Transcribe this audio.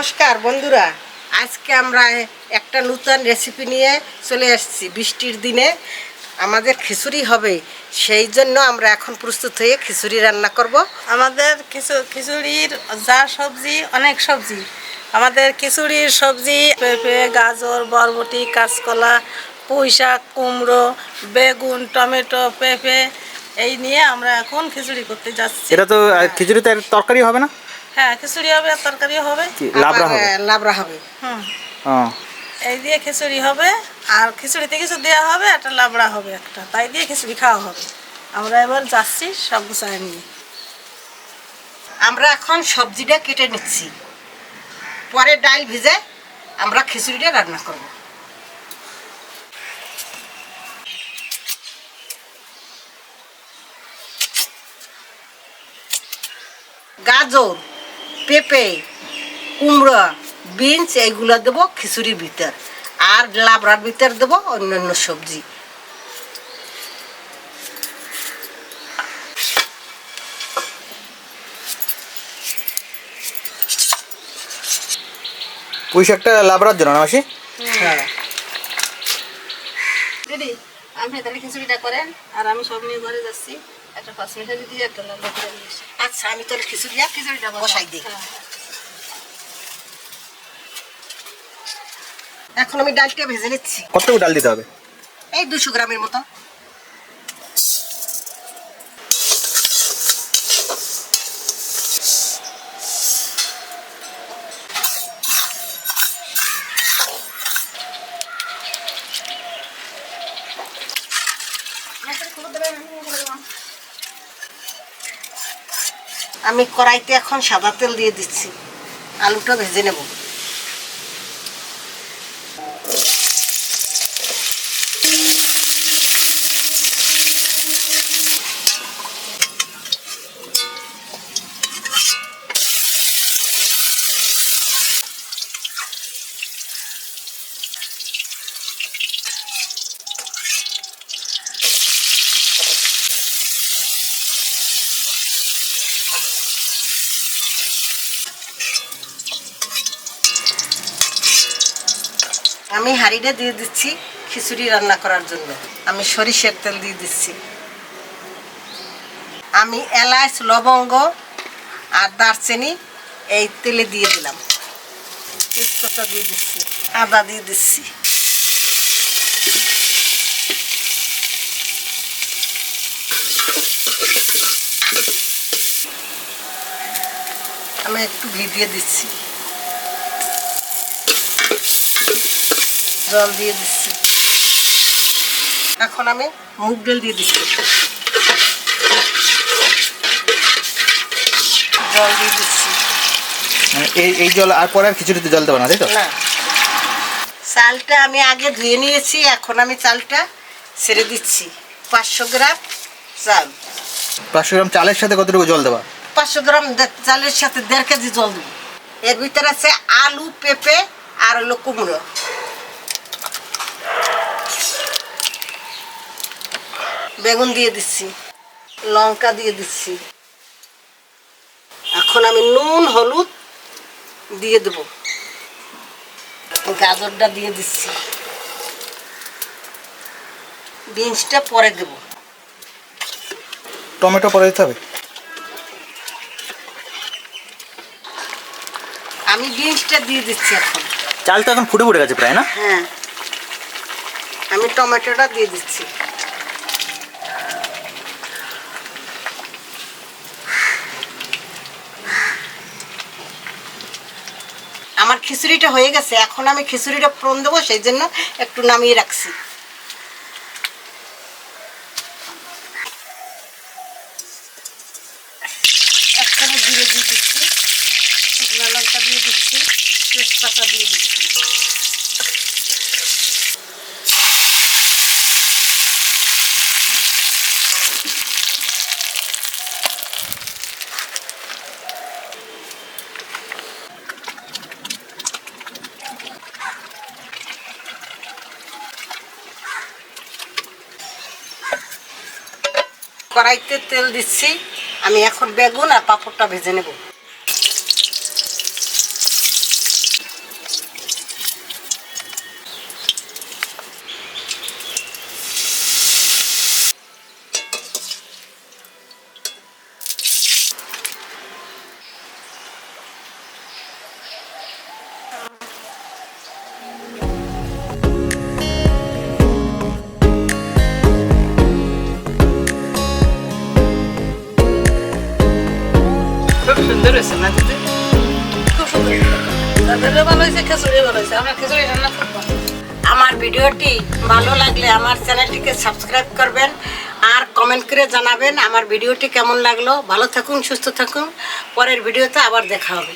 নমস্কার বন্ধুরা, আজকে আমরা একটা নতুন রেসিপি নিয়ে চলে আসছি। বৃষ্টির দিনে আমাদের খিচুড়ি হবে, সেই জন্য আমরা এখন প্রস্তুত হয়ে খিচুড়ি রান্না করব। আমাদের খিচুড়ির যা সবজি, অনেক সবজি। আমাদের খিচুড়ির সবজি পেঁপে, গাজর, বরবটি, কাঁচকলা, পুঁই শাক, কুমড়ো, বেগুন, টমেটো, পেঁপে এই নিয়ে আমরা এখন খিচুড়ি করতে যাচ্ছি। এটা তো খিচুড়িতে তরকারি হবে না? হ্যাঁ, খিচুড়ি হবে আর তরকারিও হবে, লাবড়া হবে। লাবড়া হবে। এই দিয়ে খিচুড়ি হবে, আর খিচুড়িতে কিছু দেওয়া হবে, একটা লাবড়া হবে একটা, তাই দিয়ে খিচুড়ি খাওয়া হবে। আমরা এবার যাচ্ছি সব গুছায় নিয়ে। আমরা এখন সবজিটা কেটে নিচ্ছি, পরে ডাল ভিজে আমরা খিচুড়িটা রান্না করব। গাজর, পেঁপে, কুমড়া, বিনস এইগুলো দেবো খিচুড়ির ভিতর, আর লাবড়ার ভিতর দেবো অন্যান্য সবজি। পুঁই শাকটা লাবড়ার জন্য না মাসি? হ্যাঁ, দিদি আপনি তাহলে খিচুড়িটা করেন, আর আমি সব নিয়ে ঘরে যাচ্ছি। একটা 5 মিনিট দিয়ে একটা লাবড়া করে নিয়ে আসি। আচ্ছা, আমি তাহলে খিচুড়িটা বসাই দিই। এখন আমি ডালটা ভেজে নিচ্ছি। কতটুকু ডাল দিতে হবে? এই 200 গ্রামের মতো। আমি কড়াইতে এখন সাদা তেল দিয়ে দিচ্ছি, আলুটা ভেজে নেব। আমি হাঁড়িটা দিয়ে দিচ্ছি খিচুড়ি রান্না করার জন্য। আমি সরিষার তেল দিয়ে দিচ্ছি। আমি এলাচ, লবঙ্গ আর দারচিনি এই তেলে দিয়ে দিলাম। তেজপাতা দিয়ে দিচ্ছি, আদা দিয়ে দিচ্ছি। আমি একটু ঘি দিয়ে দিচ্ছি, জল দিয়ে দিচ্ছি। এখন আমি মুগ ডাল দিয়ে দিচ্ছি, জল দিয়ে দিচ্ছি। এই জল আর পরে আর খিচুড়িতে জল দেবো না, তাই তো? না, চালটা আমি আগে ধুয়ে নিয়েছি, এখন আমি চালটা ছেড়ে দিচ্ছি। 500 গ্রাম চাল। 500 গ্রাম চালের সাথে কতটুকু জল দেবা? 500 গ্রাম চালের সাথে 1.5 কেজি জল দেবো। এর ভিতরে আছে আলু, পেঁপে আর হলো কুমড়ো। বেগুন দিয়ে দিচ্ছি, লঙ্কা দিয়ে দিচ্ছি। এখন আমি নুন, হলুদ দিয়ে দেব। গাজরটা দিয়ে দিচ্ছি, বিনসটা পরে দেব। টমেটো পরে দিতে হবে? আমি বিনসটা দিয়ে দিচ্ছি এখন। চাল তো এখন ফুটে গেছে প্রায়, না? হ্যাঁ, আমি টমেটোটা দিয়ে দিচ্ছি। আমার খিচুড়িটা হয়ে গেছে, এখন আমি খিচুড়িটা ফোড়ন দেবো, সেই জন্য একটু নামিয়ে রাখছি। একখানে জিরে দিয়ে দিচ্ছি, শুকনো লঙ্কা দিয়ে দিচ্ছি, তেজপাতা দিয়ে দিচ্ছি। কড়াইতে তেল দিচ্ছি, আমি এখন বেগুন আর পাঁপড়টা ভেজে নেব। খুব সুন্দর হয়েছে না দিদি? খুব সুন্দর তরকারিও ভালো হয়েছে, খিচুড়িও ভালো হয়েছে। আমরা খিচুড়ি রান্না করবো। আমার ভিডিওটি ভালো লাগলে আমার চ্যানেলটিকে সাবস্ক্রাইব করবেন আর কমেন্ট করে জানাবেন আমার ভিডিওটি কেমন লাগলো। ভালো থাকুন, সুস্থ থাকুন। পরের ভিডিওতে আবার দেখা হবে।